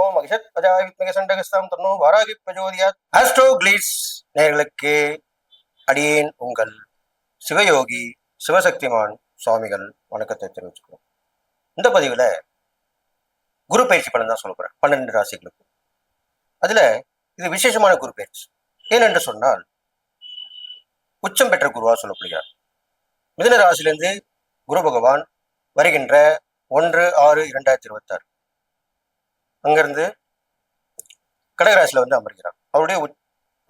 ஓம் மகிஷத் அஜாய் வித்மக சண்டகஸ்தாம் தன்னோ வாராகி பிரஜோதியாத். ஆஸ்ட்ரோ கிளீட்ஸ் நேயர்களுக்கு அடியேன் உங்கள் சிவயோகி சிவசக்திமான் சுவாமிகள் வணக்கத்தை தெரிவிச்சுக்கிறோம். இந்த பதிவுல குரு பயிற்சி பலன் தான் சொல்ல போறேன் 12 ராசிகளுக்கு. அதுல இது விசேஷமான குரு பயிற்சி. ஏனென்று சொன்னால் உச்சம் பெற்ற குருவா சொல்லப்படுகிறார். மிதுன ராசியிலிருந்து குரு பகவான் வருகின்ற 1/6/2026 அங்கிருந்து கடகராசியில வந்து அமர்கிறார். அவருடைய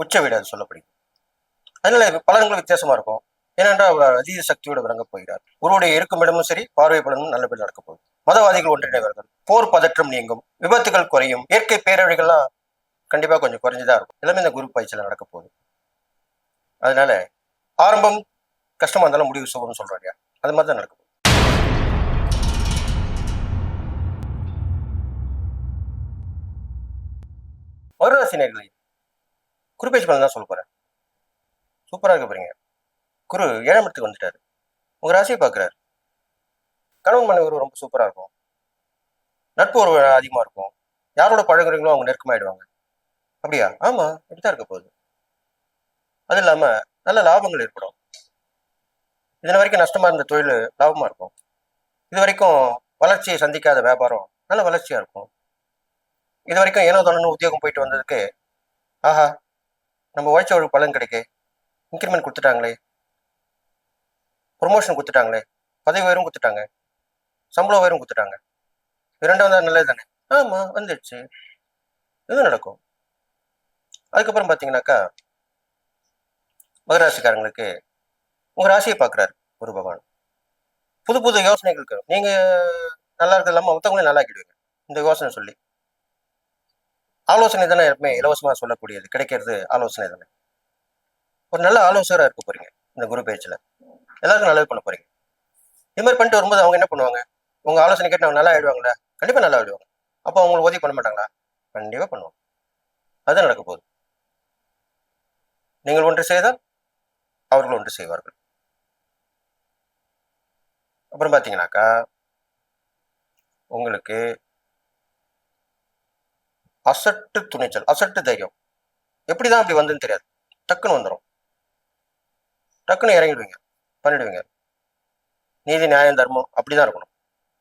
உச்ச வீடு அது சொல்லப்படுகிறது. அதனால பலன்கள் வித்தியாசமா இருக்கும். ஏனென்றால் அவர் அதீத சக்தியோடு விளங்கப் போகிறார். குருவுடைய இருக்கும் இடமும் சரி, பார்வை பலனும் நல்லபடி நடக்க போகுது. மதவாதிகள் ஒன்றிணைவார்கள், போர் பதற்றம் நீங்கும், விபத்துகள் குறையும், இயற்கை பேரழிகள்லாம் கண்டிப்பா கொஞ்சம் குறைஞ்சுதான் இருக்கும். எல்லாமே இந்த குரு பயிற்சியில நடக்க போகுது. அதனால ஆரம்பம் கஷ்டமா இருந்தாலும் முடிவு சுபம்னு சொல்றாங்க. அது மாதிரி தான் நடக்கும். மகராசினியர்களை குரு பயிற்சி பலன் தான் சொல்ல போறேன். சூப்பரா இருக்க போறீங்க. குரு 7ஆம் இடத்துக்கு வந்துட்டாரு. உங்க ராசியை பாக்குறாரு. கணவன் மனைவி உறவு ரொம்ப சூப்பரா இருக்கும். நட்பு உறவு அதிகமா இருக்கும். யாரோட பழகுறீங்களோ அவங்க நெருக்கமாயிடுவாங்க. அப்படியா? ஆமா, இப்படித்தான் இருக்க போகுது. அது இல்லாம நல்ல லாபங்கள் ஏற்படும். இதன வரைக்கும் நஷ்டமா இருந்த தொழில் லாபமா இருக்கும். இது வரைக்கும் வளர்ச்சியை சந்திக்காத வியாபாரம் நல்ல வளர்ச்சியா இருக்கும். இது வரைக்கும் ஏனோ தானு உத்தியோகம் போயிட்டு வந்ததுக்கு ஆஹா நம்ம உழைச்ச ஒரு பலன் கிடைக்கு, இன்கிரிமெண்ட் கொடுத்துட்டாங்களே, ப்ரொமோஷன் கொடுத்துட்டாங்களே, பதவி உயரும் கொடுத்துட்டாங்க, சம்பள உயரும் கொடுத்துட்டாங்க, இரண்டாவது நல்லது தானே. ஆமா, வந்துடுச்சு. இது நடக்கும். அதுக்கப்புறம் பாத்தீங்கன்னாக்கா மகராசிக்காரங்களுக்கு உங்க ராசியை பாக்குறாரு குரு பகவான். புது புது யோசனைகளுக்கு நீங்க நல்லா இருக்கிறது இல்லாம மொத்தவங்களையும் நல்லா ஆக்கிடுவீங்க. இந்த யோசனை சொல்லி ஆலோசனை தானே எப்பவுமே இலவசமா சொல்லக்கூடியது, கிடைக்கிறது ஆலோசனை தானே. ஒரு நல்ல ஆலோசகராக இருக்க போறீங்க இந்த குரு பயிற்சியில. எல்லாருக்கும் நல்லது பண்ண போறீங்க. இது மாதிரி பண்ணிட்டு வரும்போது அவங்க என்ன பண்ணுவாங்க? உங்க ஆலோசனை கேட்டு அவங்க நல்லா ஆயிடுவாங்களா? கண்டிப்பா நல்லா ஆயிடுவாங்க. அப்போ அவங்களுக்கு உதவி பண்ண மாட்டாங்களா? கண்டிப்பா பண்ணுவாங்க. அதுதான் நடக்க போகுது. நீங்கள் ஒன்று செய்தால் அவர்கள் ஒன்று செய்வார்கள். அப்புறம் பாத்தீங்கன்னாக்கா உங்களுக்கு அசட்டு துணிச்சல், அசட்டு தைரியம் எப்படிதான் அப்படி வந்துன்னு தெரியாது. டக்குன்னு வந்துடும். டக்குன்னு இறங்கிடுவீங்க, பண்ணிடுவீங்க. நீதி நியாயம் தர்மம் அப்படிதான் இருக்கணும்.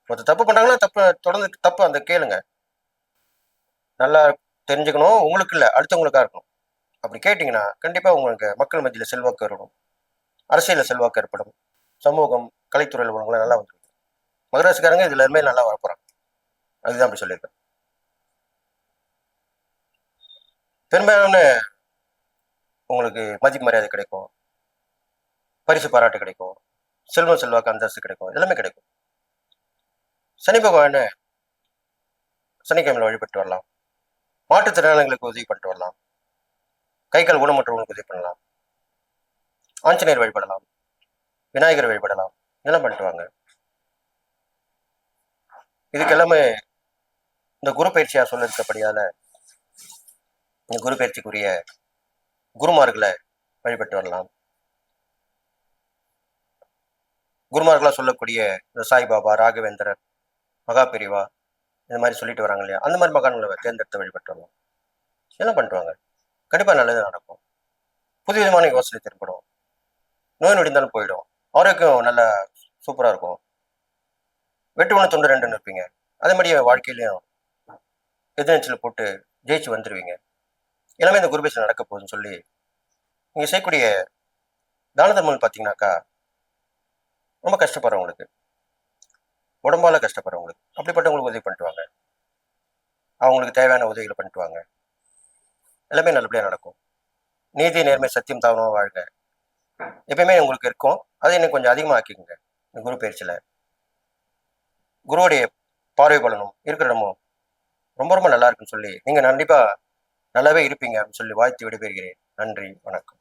ஒருத்தர் தப்பு பண்றாங்கன்னா தப்பு தொடர்ந்து தப்பு அந்த கேளுங்க. நல்லா தெரிஞ்சுக்கணும், உங்களுக்கு இல்லை அடுத்தவங்களுக்கா இருக்கணும். அப்படி கேட்டீங்கன்னா கண்டிப்பா உங்களுக்கு மக்கள் மத்தியில செல்வாக்கு ஏற்படும், அரசியல செல்வாக்கு ஏற்படும், சமூகம் கலைத்துறையில் உள்ளவங்களை நல்லா வந்துருக்கு. மகராசிக்காரங்க இதுல எல்லாமே நல்லா வரப்போறாங்க. அதுதான் அப்படி சொல்லியிருக்கேன். பெரும்பாலான உங்களுக்கு மதிப்பு மரியாதை கிடைக்கும், பரிசு பாராட்டு கிடைக்கும், செல்வம் செல்வாக்கு அந்தஸ்து கிடைக்கும், எல்லாமே கிடைக்கும். சனி பகவான சனிக்கிழமையில வழிபட்டு வரலாம். மாற்றுத்திறனாளிகளுக்கு உதவி பண்ணிட்டு வரலாம். கை கால் ஊனமற்றவங்களுக்கு உதவி பண்ணலாம். ஆஞ்சநேயர் வழிபடலாம், விநாயகர் வழிபடலாம். இதெல்லாம் பண்ணிட்டு வாங்க. இதுக்கு எல்லாமே இந்த குரு பயிற்சியா சொல்லிருக்கப்படியால இந்த குரு பயிற்சிக்குரிய குருமார்களை வழிபட்டு வரலாம். குருமார்களா சொல்லக்கூடிய இந்த சாய்பாபா, ராகவேந்திரர், மகா பெரிவா இந்த மாதிரி சொல்லிட்டு வராங்க இல்லையா, அந்த மாதிரி மகான்களை தேர்ந்தெடுத்து வழிபட்டு வரலாம். இதெல்லாம் பண்ணிட்டு வாங்க. கண்டிப்பா நல்லது நடக்கும். புது விதமான யோசனை தென்படும். நோய் நொடிந்தாலும் போயிடும். ஆரோக்கியம் நல்லா சூப்பரா இருக்கும். வெட்டு ஒன்று தொண்டு ரெண்டுன்னு இருப்பீங்க. அதே மாதிரி வாழ்க்கையிலையும் எதிர்நீச்சல் போட்டு ஜெயிச்சு வந்துருவீங்க. எல்லாமே இந்த குருபேசம் நடக்க போகுதுன்னு சொல்லி நீங்க செய்யக்கூடிய தான தர்மங்கள் பார்த்தீங்கன்னாக்கா ரொம்ப கஷ்டப்படுறவங்களுக்கு, உடம்பால கஷ்டப்படுறவங்களுக்கு, அப்படிப்பட்டவங்களுக்கு உதவி பண்ணிட்டு வாங்க. அவங்களுக்கு தேவையான உதவிகளை பண்ணிட்டு வாங்க. எல்லாமே நல்லபடியா நடக்கும். நீதி நேர்மை சத்தியம் தாவணமா வாழ்க எப்பயுமே உங்களுக்கு இருக்கும். அதை இன்னும் கொஞ்சம் அதிகமாக ஆக்கிக்கோங்க. இந்த குரு பயிற்சியில குருவுடைய பார்வை பலனும் இருக்கிற இடமும் ரொம்ப ரொம்ப நல்லா இருக்குன்னு சொல்லி நீங்க கண்டிப்பா நல்லாவே இருப்பீங்க அப்படின்னு சொல்லி வாழ்த்து விடைபெறுகிறேன். நன்றி, வணக்கம்.